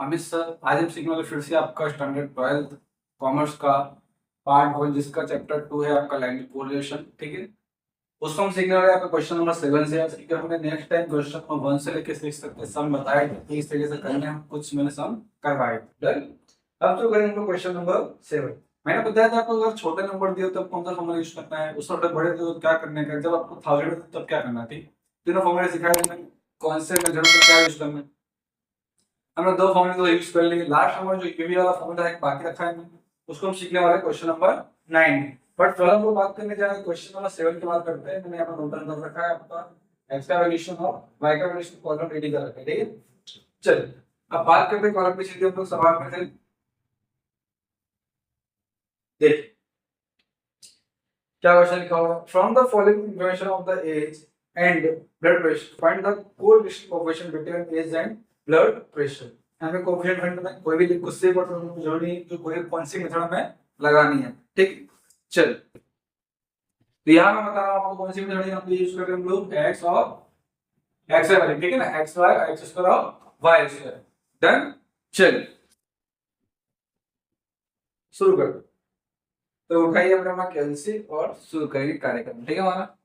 Amit sir. आज हम सीखने वाले फिर से आपका स्टैंडर्ड 12th कॉमर्स का पार्ट 1 जिसका चैप्टर 2 है आपका लैंग्वेज कोरिलेशन। ठीक है, उसको हम सीखने वाले आपका क्वेश्चन नंबर 7 से। अगर हमने नेक्स्ट टाइम क्वेश्चन नंबर 1 से लेकर 6 तक के सम बताए थे, इस तरीके से करने हम कुछ मैंने सम करवाए। डन। अब तो करेंगे क्वेश्चन नंबर 7। मैंने बताया था आपको अगर छोटे नंबर दिए तो कौन सा फॉर्मूला यूज करना है, उस वक्त बड़े दिए तो क्या करने का, जब आपको 1000 तब क्या करना है। ठीक, तीनों फॉर्मूले सिखाए मैंने, कौन से मेथड में क्या यूज करना है। हमने दो फॉर्मूले तो यूज कर लिए। लास्ट नंबर जो यूवी वाला फॉर्मूला है बाकी रखा है मैंने, उसको हम सीखने वाले क्वेश्चन नंबर 9 में। बट फिलहाल हम लोग बात करने जा रहे हैं क्वेश्चन नंबर 7 की बात करते हैं। मैंने यहाँ पर नोट डाउन कर रखा है आपका x का वैल्यूएशन और y का वैल्यूएशन कॉलम रेडी कर रखा है। ठीक है, चलिए अब बात करते हैं कॉलम पे। सीधे हम लोग सवाल में थे, देखिए क्या क्वेश्चन लिखा हुआ है। From the following information of the age and blood pressure find the correlation coefficient between age and blood pressure. हमें कोएफिशिएंट फाइंड करना है, कोई भी कुछ से जरूरी जो कोई कौन सी मेथड में लगानी है। ठीक, चल तो यहाँ मैं बता रहा हूँ आपको कौन सी मेथड यहाँ पे यूज कर रहे हैं हम लोग, x और x वाली। ठीक है ना, x y x स्क्वायर और y स्क्वायर। डन, चल शुरू कर। तो उठाइए अपना कैंसिल और शुरू करेंगे कार्यक्रम। ठीक है हमारा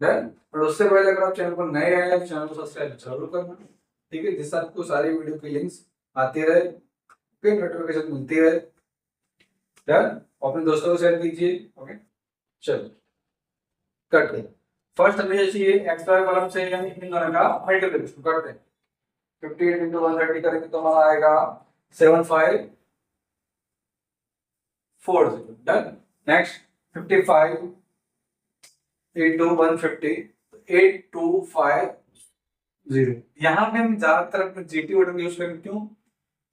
डन। और उससे पहले अगर आप चैनल पर नए आए हैं तो चैनल को सब्सक्राइब जरूर करना। ठीक है, जिससे आपको सारी वीडियो की लिंक्स आती रहे, फिर नोटिफिकेशन मिलती रहे। डन, अपने दोस्तों को शेयर कीजिए। ओके, चलो करते हैं। फर्स्ट हमें चाहिए एक्स वाई कॉलम से यानी इन दोनों का मल्टीप्लिकेशन करते हैं। 58 into 130 करेंगे तो हमारा आएगा 7540। डन। Next 55 into 150 8250। यहाँ पे हम ज्यादातर अपने जीटी वर्ड यूज करेंगे। क्यों?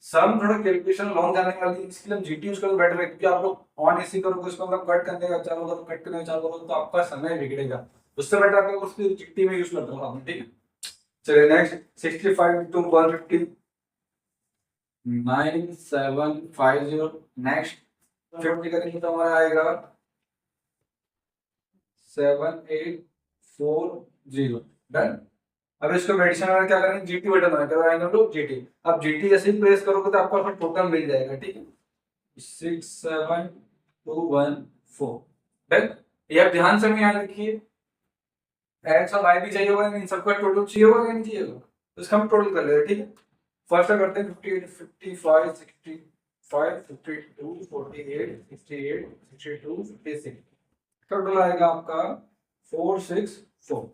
सम थोड़ा कैलकुलेशन लॉन्ग जाने वाली है, इसके लिए हम जीटी यूज करें बेटर है। क्योंकि आप लोग ऑन एसी करोगे, उसको मतलब कट करने का चालू करो, कट करने का चालू करो तो आपका समय बिगड़ेगा। उससे बेटर आपको उसकी जीटी में यूज करते हो आप। ठीक है, चलिए नेक्स्ट 65 into 150 9750। नेक्स्ट 50 करेंगे तो हमारा आएगा 7840। डन। अब इसको मेडिसिन में क्या करेंगे, जीटी बटन है तो आएंगे लोग जीटी। अब जीटी जैसे ही प्रेस करोगे तो आपको टोटल मिल जाएगा। ठीक है, 67214। डन। ये आप ध्यान से याद रखिए, एक्स और वाई भी चाहिए होगा, इन सबका टोटल चाहिए होगा या नहीं चाहिए होगा, तो इसका हम टोटल कर ले रहे हैं। ठीक है, फर्स्ट करते हैं 58 55 65 52 48 68 62 56। टोटल आएगा आपका 464।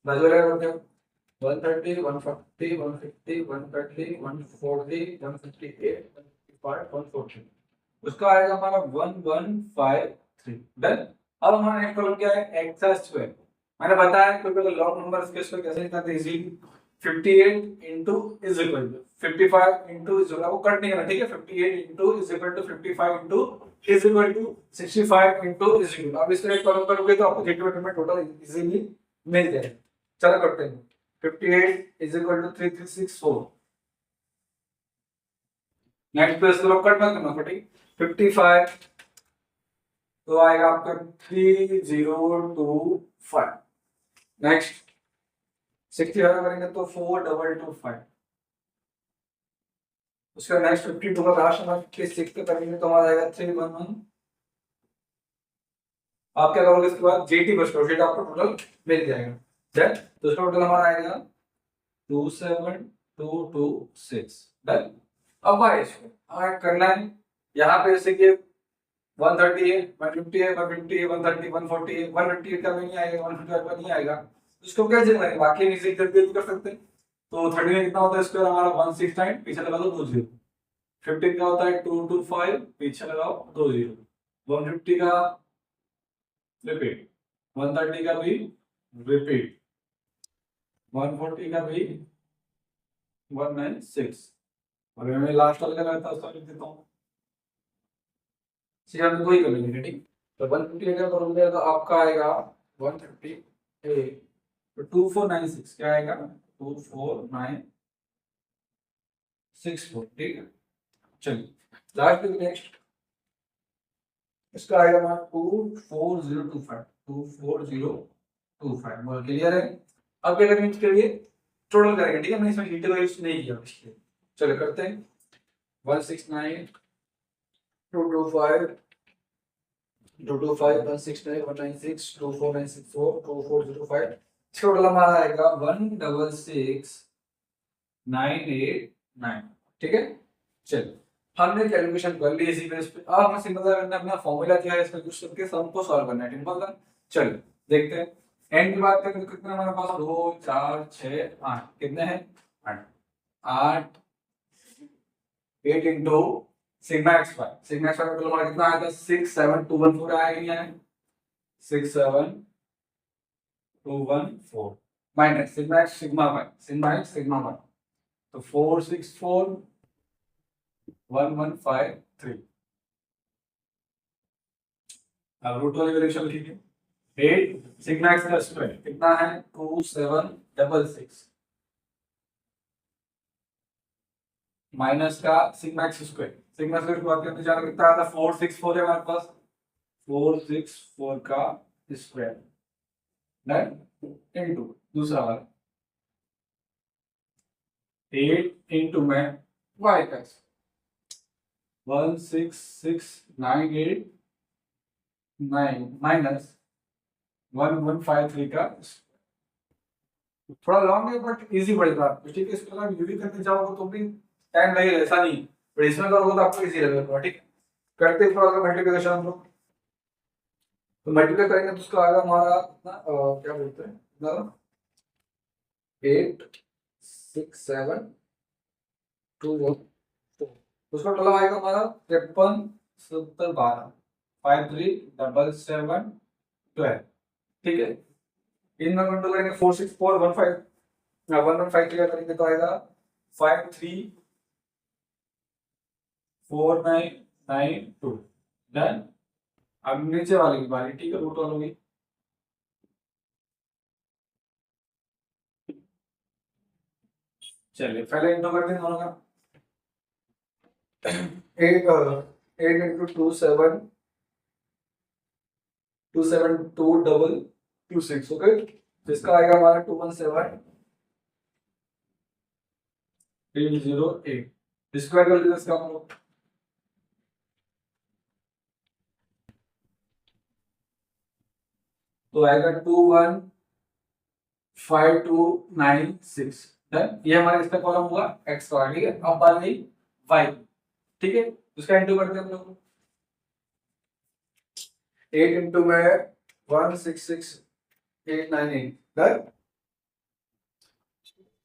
बाजू हो गया 130 140 150 130 140 158 155 140। उसका आएगा हमारा 1153। डन। अब हमारा नेक्स्ट प्रॉब्लम क्या है, एक्स स्क्वायर। मैंने बताया क्योंकि लॉन्ग नंबर्स के स्क्वायर कैसे निकालते हैं, easily 58 into is equal to 55 into is equal, वो कट नहीं करना। ठीक है, 58 into is equal to 55 into is equal to 65 into is equal. अब इसको एक कॉलम करोगे तो आपको जीटी में टोटल इजीली मिल जाएगा। चलो करते हैं। 58 इज इक्वल टू 3364। नेक्स्ट पे इसको कट मत करना। ठीक, 55 तो आएगा आपका 3025। नेक्स्ट 65 करेंगे तो 4225। उसका नेक्स्ट 52 का लास्ट नंबर 56 पे करेंगे तो हमारा आएगा 311। आप क्या करोगे इसके बाद जीटी बस करो, फिर आपको टोटल मिल जाएगा। डन। तो इसका टोटल हमारा आएगा 27226। डन। अब भाई इसको करना है यहाँ पे, जैसे कि 130 है 150 है 150 है 130 140 है 158 का भी नहीं आएगा, 155 का नहीं आएगा, इसको कैसे करेंगे, बाकी इजी करके कर सकते हैं। तो 30 में कितना होता है स्क्वायर हमारा 169, पीछे लगा दो 2 0। 15 का होता है 225, पीछे लगाओ 2 0। 150 का रिपीट, 130 का भी रिपीट, 140 का भी 196। और मैं लास्ट वाला लगाया था उसका लिख देता हूँ, सीधा तो ही कर लेंगे। ठीक, तो 150 का करोगे तो आपका आएगा 150 तो 2496 क्या आएगा 24964। ठीक है, चलिए लास्ट नेक्स्ट इसका आएगा हमारा 24025। 24025 बोल क्लियर है। अब क्या करेंगे इसके लिए टोटल करेंगे। ठीक है, मैंने इसमें इंटीग्रल यूज नहीं किया इसलिए। चलो करते हैं 169 225 225 169 196 24964 2405 टोटल हमारा आएगा 166,989। ठीक है, चलो हमने कैलकुलेशन कर ली इसी बेस पे। अब हमें सिंपल करना है, अपना फॉर्मूला क्या है इसका यूज करके सम को सॉल्व करना है। सिंपल था, चलो देखते हैं। एन की बात करें तो कितने हमारे पास 2 4 6 8 कितने हैं 8 8 8 into sigma X Y. Sigma X Y का हमारा कितना आया था 67214 आया नहीं आया 67214 minus sigma X sigma Y तो 464153। अब रूट वाली वैल्यू चल ठीक है 8 सिग्मा एक्स का स्क्वायर कितना है 2766 माइनस का सिग्मा एक्स स्क्वायर की बात करते जाना कितना आता 464 है हमारे पास 464 का स्क्वायर डन इनटू दूसरा वाला 8 इंटू में y का 166,989 माइनस 1153 का थोड़ा लॉन्ग है बट इजी पड़ेगा आपको। ठीक है, इसके अगर यूवी करने जाओगे तो भी टाइम लगेगा, ऐसा नहीं पर इसमें करोगे तो आपको इजी लगेगा। ठीक है, करते हैं थोड़ा सा मल्टीप्लिकेशन हम लोग। तो मल्टीप्लाई करेंगे तो उसका आएगा हमारा क्या बोलते हैं 86721 उसका टोटल आएगा हमारा 537012 537712। ठीक है, इनमें कंट्रोल करेंगे 46415 115 क्लियर करेंगे तो आएगा 534992 डन। अब नीचे वाले की बारी। ठीक है, रूट वालों की चलिए पहले इंटू करते हैं दोनों का 8 इंटू 27226 ओके। इसका आएगा हमारा 217808 स्क्वायर कर लेते इसका हम लोग तो आएगा 215296 डन। ये हमारा इसका कॉलम हुआ एक्स का। ठीक है, अब बात रही वाई। ठीक है, उसका इंटू करते हैं हम लोग 8 इंटू में 166898 डन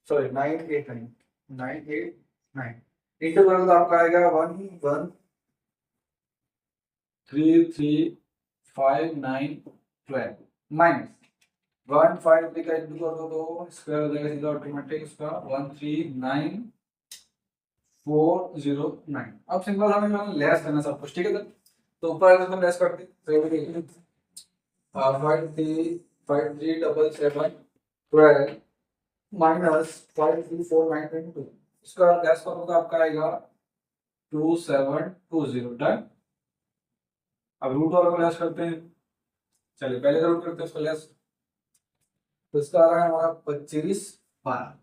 सॉरी 989 इंटू करोगे तो आपका आएगा 11335912 माइनस 153 का इंटू कर दो तो स्क्वायर हो जाएगा सीधा ऑटोमेटिक इसका 139,409। अब सिंपल हमें लेस करना सब कुछ। ठीक है, तो ऊपर से हम लेस करते हैं 537712 माइनस 53492 इसका लेस करो तो आपका आएगा 2720 डन। अब रूट वाला को लेस करते हैं। चलिए पहले तो रूट करते हैं उसको लेस तो इसका आ रहा है हमारा 2512।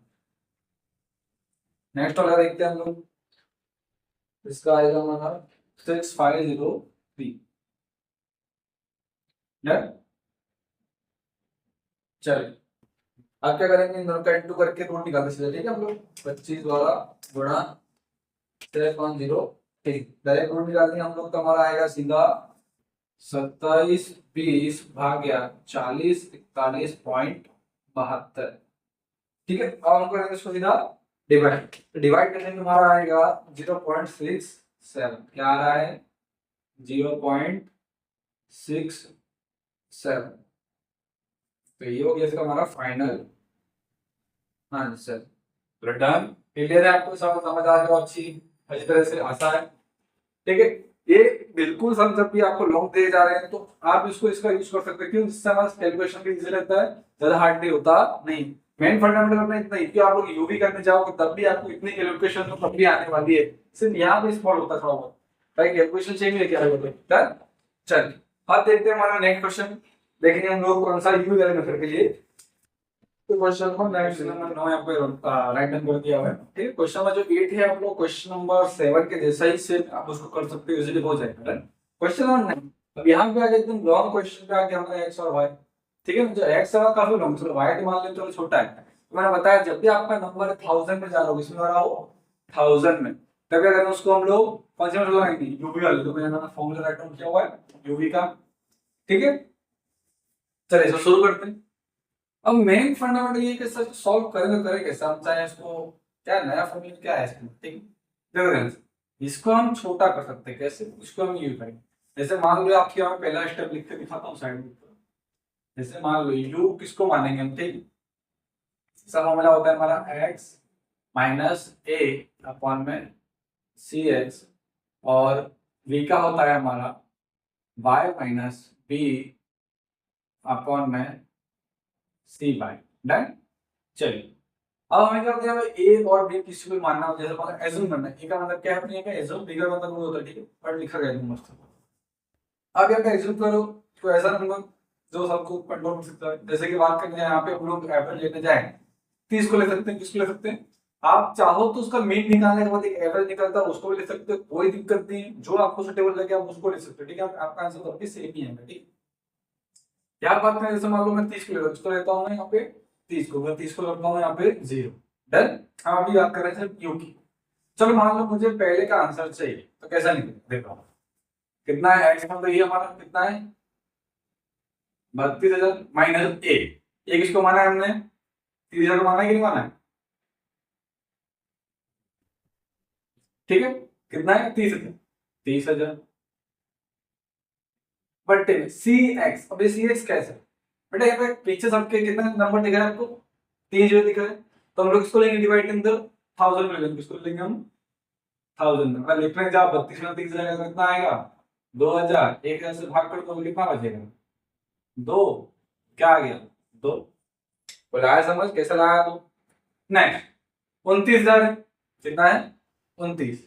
नेक्स्ट वाला देखते हैं हम लोग। इसका आएगा हमारा 6503 डन। चलिए अब क्या करेंगे इन दोनों का इंटू करके रूट निकालते सीधे। ठीक है, हम लोग 25 द्वारा गुणा 603 डायरेक्ट रूट निकाल दिया हम लोग तो हमारा आएगा सीधा 2720 भाग्या 4041.72। ठीक है, अब हम करेंगे इसको सीधा डिवाइड। डिवाइड करने में हमारा आएगा 0.67 क्या आ रहा है 0.67 तो ये हो गया इसका हमारा फाइनल आंसर। डन क्लियर है आपको सब समझ आ गया अच्छी अच्छी तरह से आसान है। ठीक है, ये बिल्कुल सब जब भी आपको लॉन्ग दे जा रहे हैं तो आप इसको इसका यूज कर सकते हैं क्यों जिससे हमारा कैलकुलेशन भी इजी रहता है, ज्यादा हार्ड नहीं होता। नहीं मेन फंडामेंटल अपना इतना ही कि आप लोग यूवी करने जाओगे तब भी आपको इतनी कैलकुलेशन तो तब भी आने वाली है, सिर्फ यहाँ पे स्पॉट होता थोड़ा बहुत भाई कैलकुलेशन चेंज है क्या है। चलिए अब देखते हैं हमारा नेक्स्ट क्वेश्चन। देखेंगे हम लोग कौन सा यूवी वाले मेथड के लिए। तो क्वेश्चन को नेक्स्ट नंबर 9 यहाँ पे राइट डाउन कर दिया हुआ है। ठीक है, क्वेश्चन नंबर जो 8 है आप लोग क्वेश्चन नंबर 7 के जैसा ही से आप उसको कर सकते हो, इजीली हो जाएगा। क्वेश्चन नंबर 9, अब यहाँ पे आगे एकदम लॉन्ग क्वेश्चन पे आके हमारा x और y। ठीक है, जो x है काफी लॉन्ग, चलो y तो मान लेते चलो छोटा है। तो मैंने बताया जब भी आपका नंबर 1000 में जा रहा हो, इसमें आ रहा हो 1000 में, तभी अगर उसको हम लोग कौन से में लगाएंगे, यूवी वाले। तो मैंने फॉर्मूला राइट डाउन किया हुआ है यूवी का। ठीक है, चलिए इसको शुरू करते हैं। अब मेन फंडामेंटल ये कि सर सॉल्व करें तो करें कैसे, हम चाहे इसको क्या नया फॉर्मूला क्या है इसमें। ठीक, देखो फ्रेंड्स, इसको हम छोटा कर सकते हैं कैसे, इसको हम यूज करेंगे। जैसे मान लो आपके यहाँ पहला स्टेप लिख के दिखाता हूँ साइड में। जैसे मान लो यू किसको मानेंगे हम, ठीक, सब फॉर्मूला होता है हमारा x माइनस ए अपॉन में सी एक्स, और v का होता है हमारा y माइनस बी अपॉन में सी वाई। डन। चलिए अब हमें क्या होता है, ए और बी किसी को मानना हो, जैसे मतलब एज्यूम करना है। ए का मतलब क्या है, अपने एज्यूम, बी का मतलब वो होता है। ठीक है, पर लिखा गया है मस्त। अब यहाँ पे एज्यूम करो तो ऐसा नंबर जो सबको कंट्रोल कर सकता है। जैसे कि बात करते हैं यहाँ पे हम लोग एवरेज लेने जाए 30 को ले सकते हैं, किसको ले सकते हैं, आप चाहो तो उसका मीन निकालने के बाद एक एवरेज निकलता है उसको भी ले सकते हो, कोई दिक्कत नहीं है। जो आपको सुटेबल लगे आप उसको ले सकते हो। ठीक है, आपका आंसर तो सेम ही है। ठीक, क्या बात करें, जैसे मान लो मैं 30 को लेता हूँ, इसको लेता हूँ मैं यहाँ पे 30 को, मैं 30 को लेता हूँ यहाँ पे 0। डन। हम अभी बात कर रहे थे यू की। चलो मान लो मुझे पहले का आंसर चाहिए, तो कैसा निकलेगा देखो, कितना है एक्स, मतलब ये हमारा कितना है 32,000 माइनस ए। ये किसको माना है हमने, 30,000 को माना है कि नहीं माना है। ठीक है, कितना है 30,000, 30,000 बट सी एक्स। अब सी एक्स कैसे, बेटा यहाँ पे पीछे सबके कितना नंबर दिख रहा है आपको, 3 0 दिख रहा है। तो हम लोग इसको लेंगे डिवाइड इन द 1000 में लेंगे, इसको लेंगे हम 1000 में। अगर लिखने जाओ 32 में 30 रहेगा तो कितना आएगा 2000। 1000 से भाग करो तो कितना बचेगा 2। क्या आ गया 2। बोला आया समझ कैसे लगाया तो। नेक्स्ट 29,000 है, कितना है 29,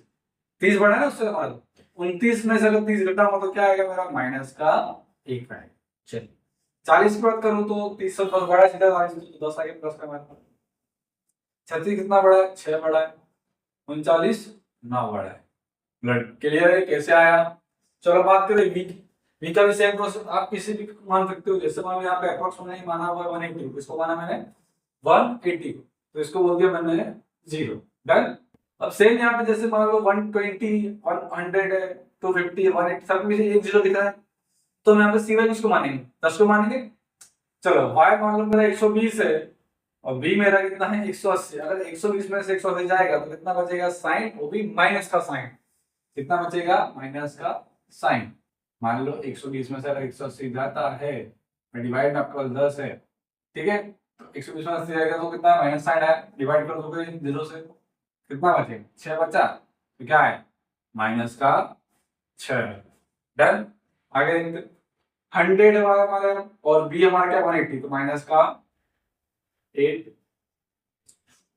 30 बढ़ा है ना उससे हमारा। 29 में से अगर 30 घटा हो तो क्या आएगा मेरा माइनस का 1 आएगा। चलिए 40 की बात करूं तो 30 से 10 बड़ा सीधा 10 आगे प्लस का माइनस। 36 कितना बड़ा है 6 बड़ा है, 39 9 बड़ा है। ब्लड क्लियर है कैसे आया। चलो बात करें वी की। वी का भी सेम प्रोसेस, आप किसी भी मान सकते हो। जैसे मान लो यहाँ पे अप्रोक्स मैंने माना हुआ है 180, इसको माना मैंने 180, तो इसको बोल दिया मैंने 0। डन। अब सेम यहाँ पे जैसे मान लो 120 100 है 250 180 सब में से एक 0 दिख रहा है, तो हम यहाँ पे सी वाई किसको मानेंगे 10 को मानेंगे। चलो y मान लो मेरा 120 है और b मेरा कितना है 180। अगर 120 में से 180 जाएगा तो कितना बचेगा साइन, वो भी माइनस का साइन। कितना बचेगा माइनस का साइन। मान लो 120 में से अगर 180 जाता है, डिवाइड में आपके पास 10 है। ठीक है, तो 120 में 80 जाएगा तो कितना माइनस साइन है, डिवाइड कर दोगे 0 से, कितना बचेगा 6 बचा, तो क्या है माइनस का 6। डन। आगे 100 हमारे और बी हमारा क्या 180, तो माइनस का 8।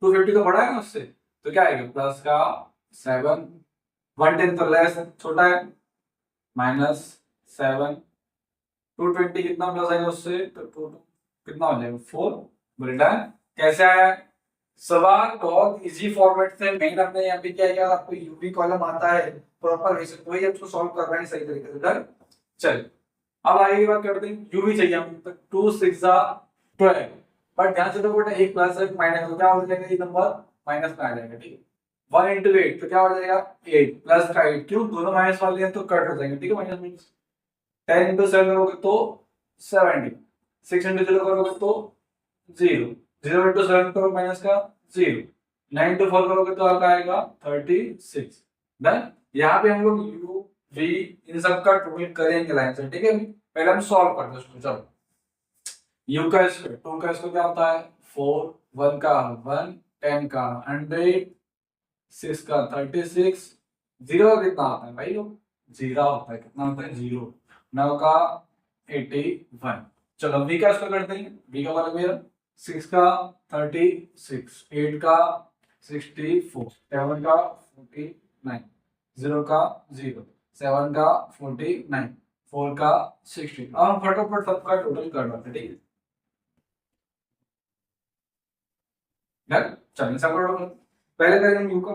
250 तो बड़ा है ना उससे, तो क्या आएगा प्लस का 7। 110 तो लेस छोटा है, माइनस 7। 220 कितना प्लस आएगा उससे, तो कितना हो जाएगा 4। बोले डन। कैसे आया सवाल, बहुत इजी फॉर्मेट से। मैंने अपने यहाँ पे क्या किया, आपको यूवी कॉलम आता है प्रॉपर वैसे, वही हमको सॉल्व कर रहे हैं सही तरीके से। डन। चल अब आगे की बात करते हैं, यूवी चाहिए हमको, 2 6 12। बट ध्यान से तो बेटा एक प्लस एक माइनस, तो क्या हो जाएगा ये नंबर माइनस में आ जाएगा। ठीक है, 1 into 8 तो क्या हो जाएगा 8 प्लस का 8, क्यों दोनों माइनस वाले हैं तो कट हो जाएंगे। ठीक है, माइनस माइनस 10 into 7 करोगे तो 70, 6 into 0 करोगे तो 0, 0 into 7 करो माइनस का 0, 9 into 4 करोगे तो आपका आएगा 36। डन। यहाँ पे हम लोग यू वी इन सब का टोटल करेंगे लाइन से। ठीक है, पहले हम सॉल्व करते हैं उसको। चलो u का स्क्वायर 2 का स्क्वायर क्या होता है 4, 1 का 1, 10 का 100, 6 का 36, 0 का कितना होता है भाई, 0 होता है। कितना होता है 0। 9 का 81। चलो v का स्क्वायर करते हैं, v का मतलब भैया 6 का 36, 8 का 64, 7 का 49, 0 का 0, 7 का 49, 4 का 60। अब हम फटाफट सबका टोटल कर लेते हैं। ठीक है, डन। चलिए सब पहले करेंगे यू का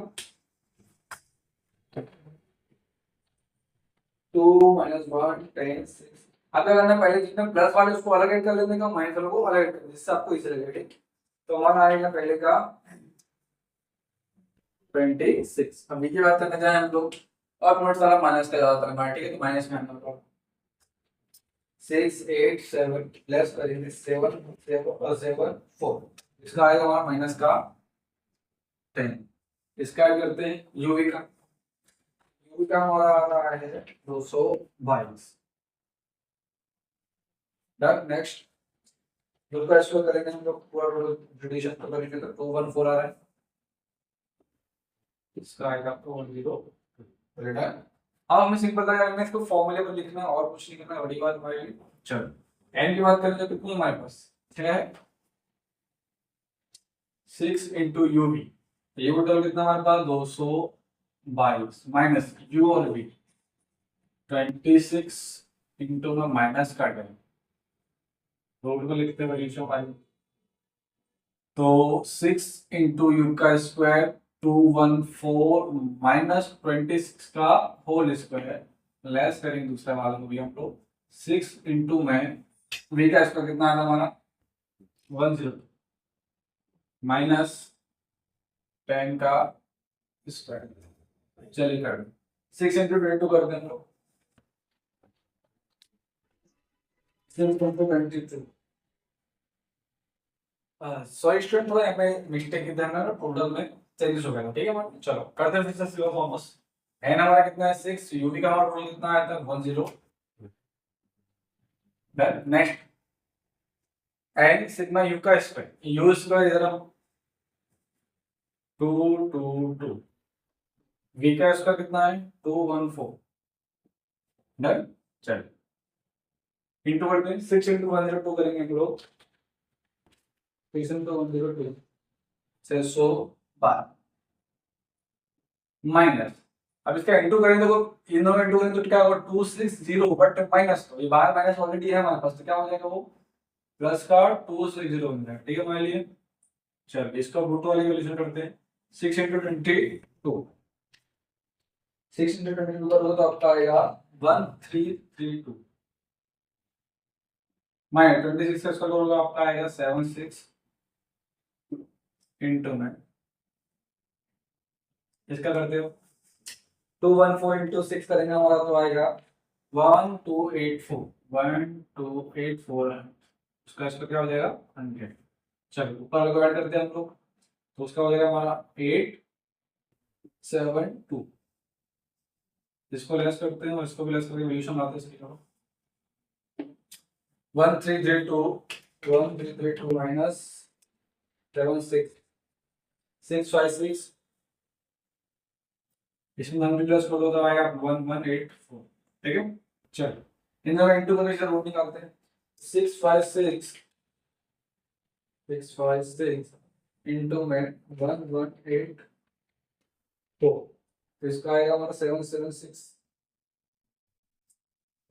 2 माइनस 1 10 6। अब क्या करना है, पहले जितने प्लस वाले उसको अलग ऐड कर लेने का, माइनस वाले को अलग ऐड कर लेने, जिससे आपको इजी लगेगा। ठीक, तो हमारा आएगा पहले का 26। अब की बात करने जाए हम लोग, और नोट सारा माइनस का ज्यादातर हमारा, ठीक है, तो माइनस में आना होगा 6 8 7 प्लस करेंगे 7 7 और 7 4, इसका आएगा हमारा माइनस का 10। इसका ऐड करते हैं यूवी का, यूवी का हमारा आ रहा है 222। डन। नेक्स्ट जो का इसको करेंगे हम लोग पूरा रिलेशन तो करेंगे, तो 214 आ रहा है, इसका आएगा 210। डन। अब हमें सिंपल लगा करना है, इसको फॉर्मूले पर लिखना है और कुछ नहीं करना, बड़ी बात हमारे लिए। चलो एन की बात करें तो कितनी हमारे पास है 6 इंटू यू वी, ये टोटल कितना हमारे पास 222 माइनस यू और वी 26 इंटू में माइनस का करें रोड को लिखते हैं रेशियो फाइव, तो 6 इंटू यू का स्क्वायर 214 माइनस 26 का होल स्क्वायर लेस करेंगे दूसरे वाले को भी हम लोग 6 इंटू में वी का स्क्वायर कितना आना हमारा 10 माइनस 10 का स्क्वायर। चलिए कर 6 इंटू 22 कर दें हम लोग 6 इंटू 22। सॉरी स्टूडेंट, थोड़ा यहाँ पे मिस्टेक इधर ना टोटल में चेंजेस हो गया था, ठीक है मैम। चलो करते हैं फिर से सिंपल फॉर्मस। एन हमारा कितना है 6, यूवी का हमारा टोटल कितना आया था 10। Then next N sigma U का स्क्वायर, यू स्क्वायर इधर हम 222, वी का स्क्वायर कितना है 214। डन। चलो इंटू करते हैं 6 इंटू 102 करेंगे हम लोग 6 इंटू 102 612 माइनस, अब इसका इंटू करेंगे तो इन दोनों इंटू करेंगे तो क्या होगा 260, बट माइनस तो ये बाहर माइनस ऑलरेडी है हमारे पास, तो क्या हो जाएगा वो प्लस का 260 हो जाएगा, ठीक है हमारे लिए। चल इसका रूट वाले कैलकुलेशन करते हैं 6 इंटू 22, 6 इंटू 22 करोगे तो आपका आएगा 1332 माइनस 26 का इसका करोगे आपका आएगा 76 इंटू में इसका करते हो 214 इंटू 6 करेंगे हमारा तो आएगा 1284 1284 उसका इसका क्या हो जाएगा 100। चलो ऊपर वाले को ऐड करते हैं हम लोग, तो उसका हो जाएगा हमारा 872, इसको लेस करते हैं और इसको भी लेस करके वैल्यूशन लाते हैं, करो 1332 माइनस 76 656, इसमें हम प्लस कर दो तो आएगा 1184, ठीक है। चलो इन दोनों इंटू करके रूट निकालते हैं 656 इंटू में 1184, तो इसका आएगा हमारा 776,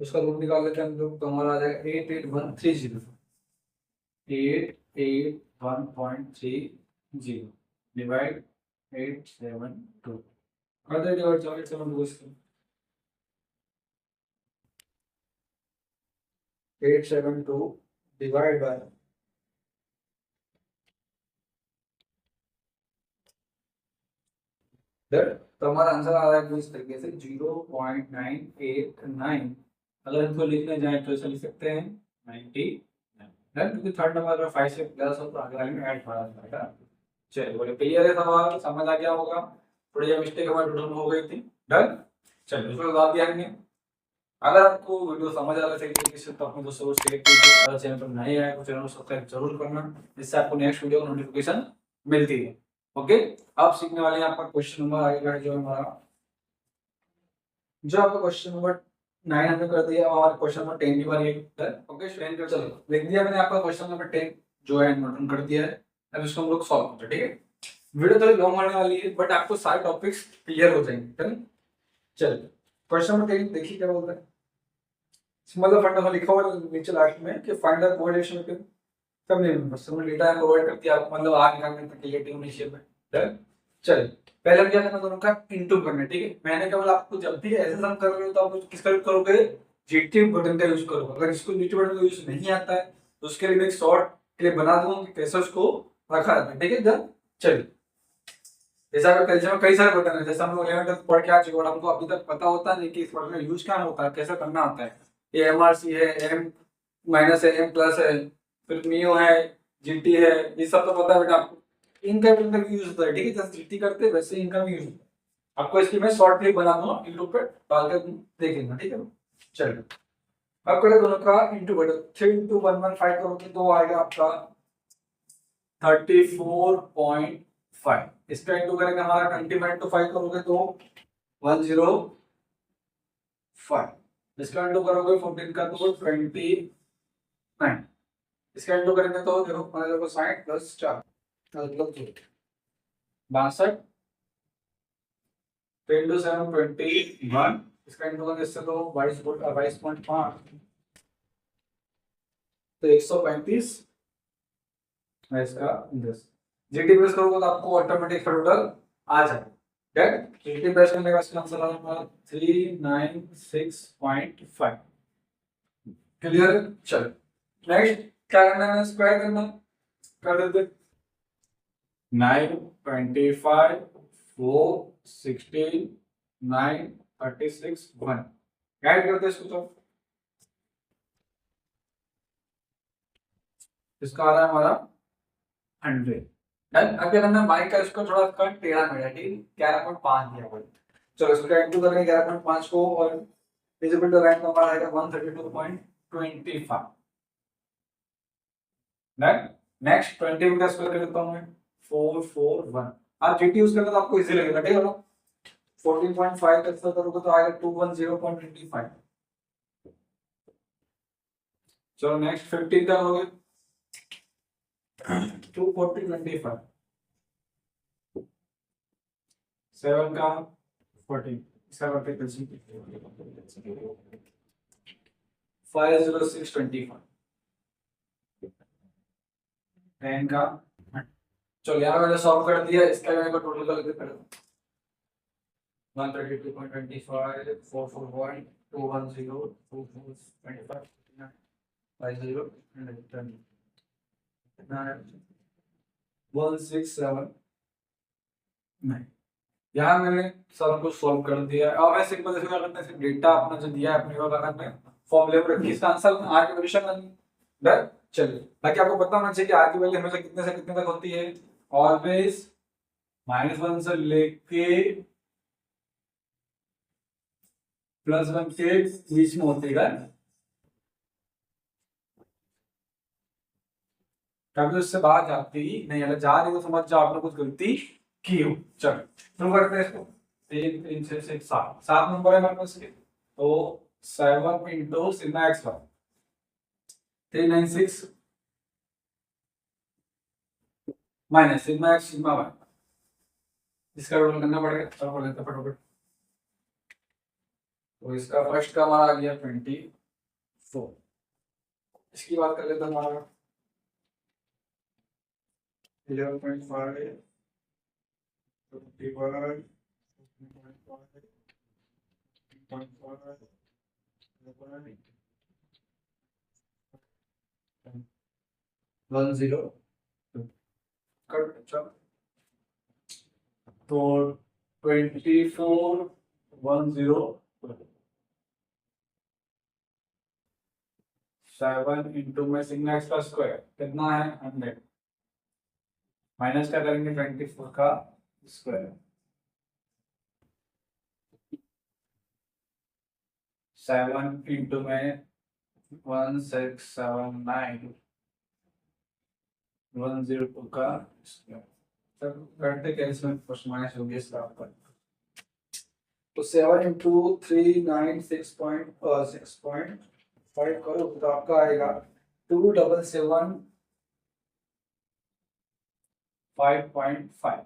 उसका रूट निकाल लेते हैं हम लोग, तो हमारा आ जाएगा 88130 881.30 डिवाइड 872 कर दे डिवाइड 872 इसको 872 डिवाइड बाय तो हमारा आंसर आ रहा है इस तरीके से 0.989। अगर इनको लिखने जाए तो ऐसा लिख सकते हैं 99, क्योंकि थर्ड नंबर अगर 5 से प्लस हो तो आगे वाले में ऐड बढ़ा जाएगा। चलिए बोले क्लियर है, सवाल समझ आ गया होगा, थोड़ी मिस्टेक हमारी टोटल में हो गई थी। डन। चलिए उसको जवाब दिया हमने। अगर आपको वीडियो समझ आ रहा है तो अपने दोस्तों को शेयर कीजिए, अगर चैनल पर नए आए तो चैनल को सब्सक्राइब जरूर करना, जिससे आपको नेक्स्ट वीडियो का नोटिफिकेशन मिलती है। ओके, अब सीखने वाले हैं आपका क्वेश्चन नंबर आगे का जो हमारा, जो आपका क्वेश्चन नंबर 9 हमने कर दिया और क्वेश्चन नंबर 10 की बारी है। ओके स्टूडेंट, चलो लिख दिया मैंने आपका क्वेश्चन नंबर 10 जो है नोट कर दिया है। अब इसको हम लोग सॉल्व करते हैं, ठीक है। वीडियो थोड़ी लॉन्ग होने वाली है बट आपको सारे टॉपिक्स क्लियर हो जाएंगे, ठीक है। चलिए क्वेश्चन नंबर 10 देखिए क्या बोलता है। मतलब फंडा लिखा हुआ नीचे लास्ट में कि find the correlation family members तो डेटा प्रोवाइड करती है आपको, मतलब आर निकालने तक के लिए टेक्नीशियन में। डन। चलिए पहले हम क्या करना, दोनों का इनटू करना है, ठीक है। मैंने केवल आपको जब भी ऐसे सम कर रहे हो तो आप किसका यूज करोगे, जीटी बटन का यूज करोगे। अगर इसको जीटी बटन का यूज नहीं आता है तो उसके लिए मैं एक शॉर्ट क्लिप बना दूंगा कि कैसे उसको रखा जाता है, ठीक है। डन। चलिए जैसे अगर कैल्शियम में कई सारे बटन है, जैसे हम लोग 11 तक पढ़ के आ चुके हैं, हमको अभी तक पता होता नहीं कि इस बटन का यूज क्या होता है, कैसे करना होता है। ये एमआरसी है, एम माइनस है, एम प्लस है, फिर मियो है, जीटी है, ये सब तो पता है बेटा आपको। इनका भी इनका यूज होता है, ठीक है। जैसे जीटी करते हैं वैसे इनका भी यूज होता है। आपको इसकी मैं शॉर्ट क्लिप बना दूंगा, यूट्यूब पे डाल कर देख लेना, ठीक है। चलिए अब करें दोनों का इंटू बटन, 3 इंटू 115 करोगे तो आएगा आपका 34.5। इसका इंटू करेंगे हमारा 20/5 करोगे तो 105। इसका इंटू करोगे 14 का तो 29। इसका इंटू करेंगे तो देखो 60 प्लस 4 मतलब 62। 10 to 7 21। इसका इंटू करेंगे इससे तो 22.5 तो 135 है इसका 10। जीटी प्रेस करोगे तो आपको ऑटोमेटिक टोटल आ जाएगा। ठीक, जीटी प्रेस करने के बाद इसका आंसर आ जाएगा 396.5। क्लियर। चलो नेक्स्ट क्या करना है, स्क्वायर करना कर देते। 9 25 4 16 9 36 1 ऐड करते हैं इसको तो इसका आ रहा है हमारा 100। डन। अब क्या करना है, बाई का इसको थोड़ा सा टेढ़ा मेढ़ा, ठीक, 11.5 दिया हुआ है। चलो इसको इंटू करेंगे 11.5 को और विजिबल टू राइट नंबर आएगा 132.25। डन। नेक्स्ट 20 का स्क्वायर कर देता हूं मैं 441। आप जीटी यूज करना तो आपको इजी लगेगा, ठीक है ना। 14.5 का स्क्वायर करोगे तो आएगा 210.25। चलो नेक्स्ट 15 का करोगे 240.25। 7 का 14, 7 पे कैंसिल 506.25। 10 का, चलो यहाँ मैंने सॉल्व कर दिया, इसका मैंने टोटल कर लेते पहले 132.25 441 210 2425 50 167। यहाँ मैंने सब कुछ सॉल्व कर दिया है। अब ऐसे सिंपल क्या करते हैं, डेटा अपना जो दिया है अपने को लगाना है फॉर्मूले पर रखिए, इसका आंसर आर की पोजीशन में डन। चलिए बाकी आपको पता होना चाहिए कि आर की वैल्यू हमेशा कितने से कितने तक होती है, ऑलवेज -1 से लेके +1 के बीच में होती है। कभी उससे बाहर जाती ही नहीं, अगर जा रही हो तो समझ जाओ आपने कुछ गलती की हो। चलो शुरू करते हैं इसको। 3 3 6 6 7 7 नंबर है हमारे पास के, तो 7 into sigma x one 396 minus sigma X sigma one, इसका टोटल करना पड़ेगा। चलो कर लेते फटाफट। तो इसका फर्स्ट का हमारा आ गया 24। इसकी बात कर लेते हैं हमारा 11.5 21 10 तो 24 10 7 इंटू में सिग्मा एक्स का स्क्वायर कितना है 100 माइनस क्या करेंगे 24 का स्क्वायर 7 इंटू में 1679 102 का स्क्वायर। तब करते कैंसिल प्लस माइनस हो गया इसका आपका, तो 7 इंटू 396.6.5 करो तो आपका आएगा 277.5.5।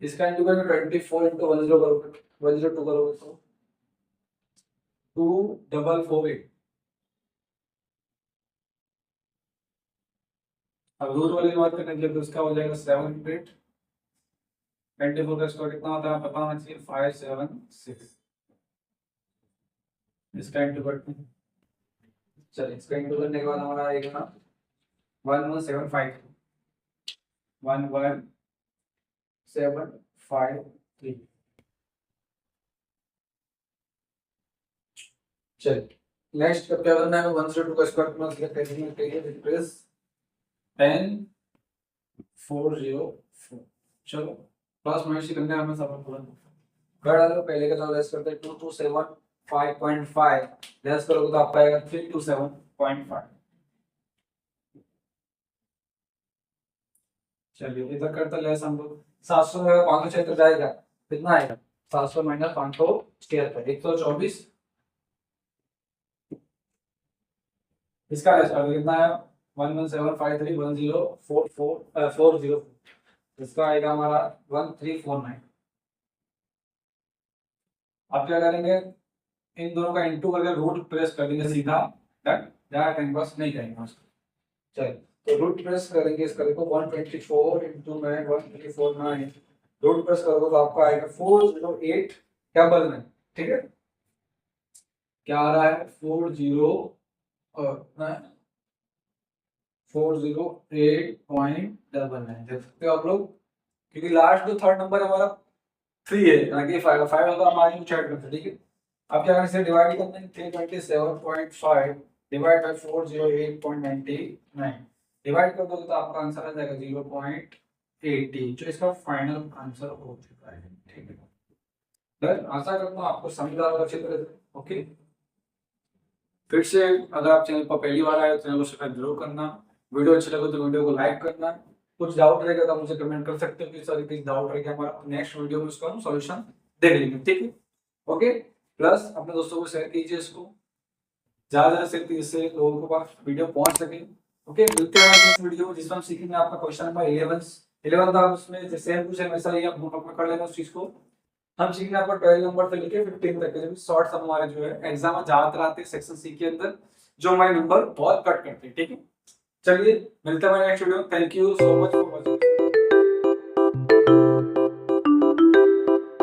इसका इंटू करेंगे 24 इंटू 10 करोगे 102 करोगे तो 2448 अब रूट वाले की बात करेंगे तो इसका हो जाएगा 7 24 का स्क्वायर कितना होता है पता होना चाहिए 576। इसका इंटू करते हैं। चलिए इसका इंटू करने के बाद हमारा आएगा 1175 चलिए नेक्स्ट क्या करना है 102 का स्क्वायर करना सिलेक्ट करेंगे रिप्लेस 10404 चलो प्लस माइनस करना है हमें सब पूरा कर डालो पहले का तो लेस करते हैं 2275.5 लेस करोगे तो आपका आएगा 327.5। चलिए इधर करते लेस हम लोग 700 में 576 जाएगा कितना आएगा 700 माइनस 576 124। इसका लेस करोगे कितना है 1175310440 इसका आएगा हमारा 1349। आप क्या करेंगे इन दोनों का इंटू करके रूट प्रेस कर देंगे सीधा जहाँ टाइम पास नहीं करेंगे उसको। चलिए तो रूट प्रेस करेंगे इसका देखो 124 इंटू 9 134 रूट प्रेस करोगे तो आपका आएगा 408 क्या बदलना है ठीक है क्या आ रहा है 408.99 देख सकते हो आप लोग क्योंकि लास्ट जो थर्ड नंबर हमारा 3 है ना कि 5 होगा हमारे चैट करते ठीक है। अब क्या करें इसे डिवाइड करते हैं 327.5 डिवाइड बाय 408.99 डिवाइड कर दोगे तो आपका आंसर आ जाएगा 0.80 जो इसका फाइनल आंसर हो चुका है ठीक है। डन आशा करता हूँ आपको समझ आ रहा अच्छी तरह से ओके। फिर से अगर आप चैनल पर पहली बार आए तो चैनल को सब्सक्राइब जरूर करना वीडियो अच्छी लगे तो वीडियो को लाइक करना कुछ डाउट रहेगा तो मुझे कमेंट कर सकते हो कि सर कुछ डाउट रहेगा हमारा नेक्स्ट वीडियो में उसका हम सॉल्यूशन देख लेंगे ठीक है ओके। प्लस अपने दोस्तों को शेयर कीजिए इसको ज्यादा शेयर कीजिए इससे लोगों के पास वीडियो पहुंच सके ओके। मिलते हैं नेक्स्ट वीडियो जिसमें हम सीखेंगे आपका क्वेश्चन नंबर 11 था उसमें सेम टू सेम ऐसा ही आप नोट अपना कर लेना उस चीज को हम सीखेंगे आपको 12 नंबर से लेके 15 तक के जो शॉर्ट सम हमारे जो है एग्जाम में ज्यादातर आते हैं सेक्शन सी के अंदर जो हमारे नंबर बहुत कट करते हैं ठीक है। चलिए मिलते हैं next video thank you so much for watching.